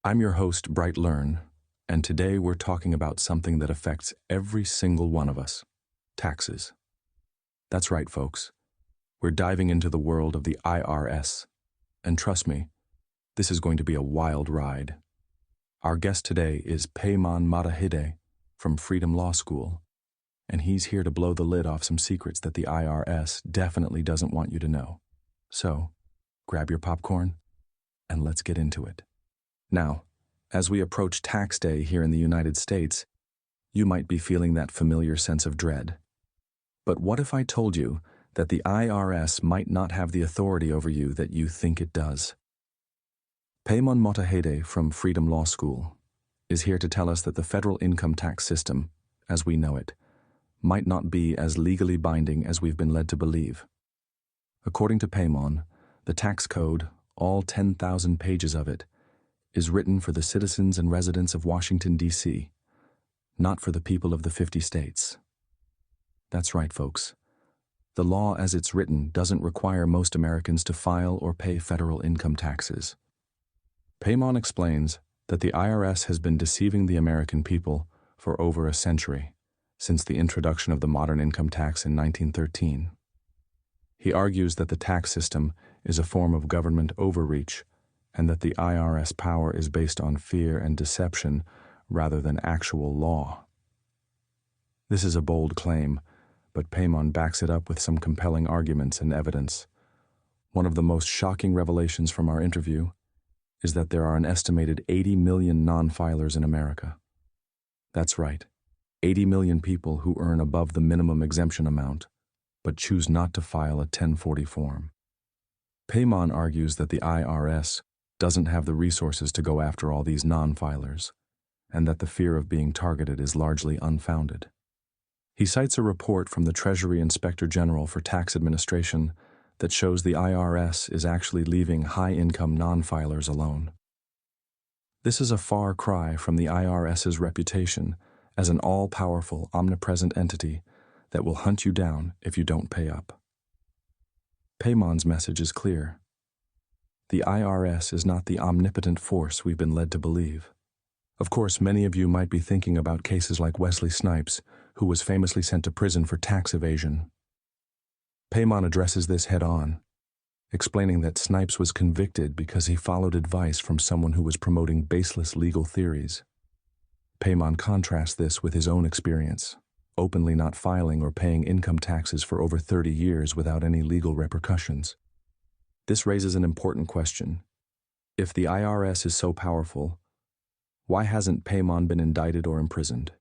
I'm your host, BrightLearn, and today we're talking about something that affects every single one of us: taxes. That's right, folks. We're diving into the world of the IRS, and trust me, this is going to be a wild ride. Our guest today is Peymon Mottahedeh from Freedom Law School, and he's here to blow the lid off some secrets that the IRS definitely doesn't want you to know. So, grab your popcorn, and let's get into it. Now, as we approach tax day here in the United States, you might be feeling that familiar sense of dread. But what if I told you that the IRS might not have the authority over you that you think it does? Peymon Mottahedeh from Freedom Law School is here to tell us that the federal income tax system, as we know it, might not be as legally binding as we've been led to believe. According to Peymon, the tax code, all 10,000 pages of it, is written for the citizens and residents of Washington, D.C., not for the people of the 50 states. That's right, folks. The law as it's written doesn't require most Americans to file or pay federal income taxes. Peymon explains that the IRS has been deceiving the American people for over a century, since the introduction of the modern income tax in 1913. He argues that the tax system is a form of government overreach, and that the IRS power is based on fear and deception rather than actual law. This is a bold claim, but Peymon backs it up with some compelling arguments and evidence. One of the most shocking revelations from our interview is that there are an estimated 80 million non-filers in America. That's right, 80 million people who earn above the minimum exemption amount, but choose not to file a 1040 form. Peymon argues that the IRS doesn't have the resources to go after all these non-filers, and that the fear of being targeted is largely unfounded. He cites a report from the Treasury Inspector General for Tax Administration that shows the IRS is actually leaving high-income non-filers alone. This is a far cry from the IRS's reputation as an all-powerful, omnipresent entity that will hunt you down if you don't pay up. Peymon's message is clear. The IRS is not the omnipotent force we've been led to believe. Of course, many of you might be thinking about cases like Wesley Snipes, who was famously sent to prison for tax evasion. Peymon addresses this head-on, explaining that Snipes was convicted because he followed advice from someone who was promoting baseless legal theories. Peymon contrasts this with his own experience, openly not filing or paying income taxes for over 30 years without any legal repercussions. This raises an important question. If the IRS is so powerful, why hasn't Peymon been indicted or imprisoned?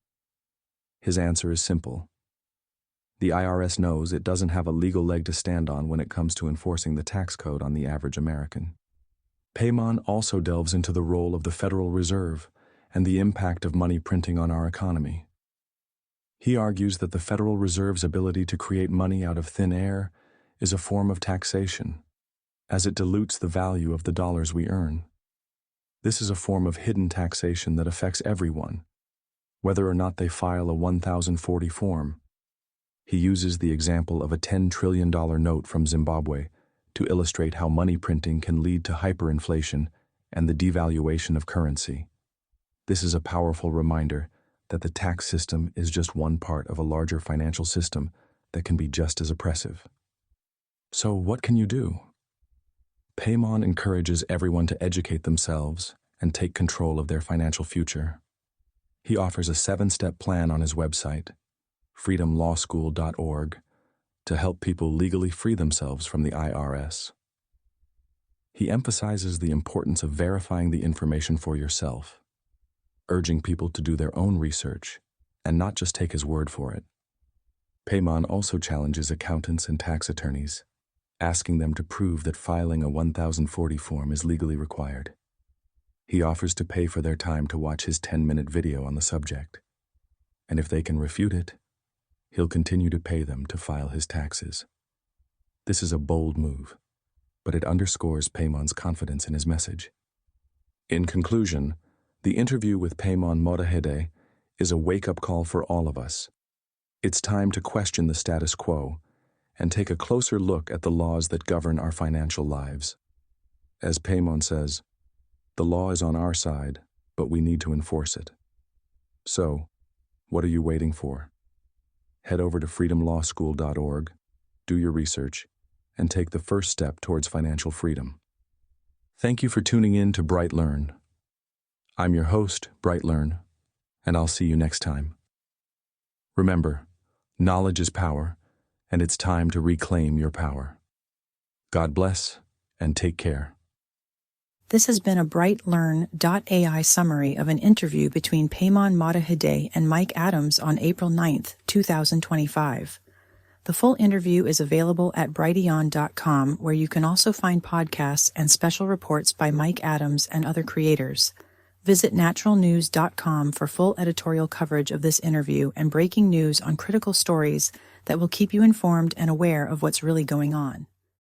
His answer is simple. The IRS knows it doesn't have a legal leg to stand on when it comes to enforcing the tax code on the average American. Peymon also delves into the role of the Federal Reserve and the impact of money printing on our economy. He argues that the Federal Reserve's ability to create money out of thin air is a form of taxation, as it dilutes the value of the dollars we earn. This is a form of hidden taxation that affects everyone, whether or not they file a 1040 form. He uses the example of a $10 trillion note from Zimbabwe to illustrate how money printing can lead to hyperinflation and the devaluation of currency. This is a powerful reminder that the tax system is just one part of a larger financial system that can be just as oppressive. So what can you do? Peymon encourages everyone to educate themselves and take control of their financial future. He offers a 7-step plan on his website, freedomlawschool.org, to help people legally free themselves from the IRS. He emphasizes the importance of verifying the information for yourself, urging people to do their own research and not just take his word for it. Peymon also challenges accountants and tax attorneys, asking them to prove that filing a 1040 form is legally required. He offers to pay for their time to watch his 10-minute video on the subject, and if they can refute it, he'll continue to pay them to file his taxes. This is a bold move, but it underscores Peymon's confidence in his message. In conclusion, the interview with Peymon Mottahedeh is a wake-up call for all of us. It's time to question the status quo and take a closer look at the laws that govern our financial lives. As Peymon says, The law is on our side, but we need to enforce it. So, what are you waiting for? Head over to freedomlawschool.org, do your research, and take the first step towards financial freedom. Thank you for tuning in to BrightLearn. I'm your host, BrightLearn, and I'll see you next time. Remember, knowledge is power, and it's time to reclaim your power. God bless, and take care. This has been a BrightLearn.ai summary of an interview between Peymon Mottahedeh and Mike Adams on April 9, 2025. The full interview is available at brighteon.com, where you can also find podcasts and special reports by Mike Adams and other creators. Visit naturalnews.com for full editorial coverage of this interview and breaking news on critical stories that will keep you informed and aware of what's really going on.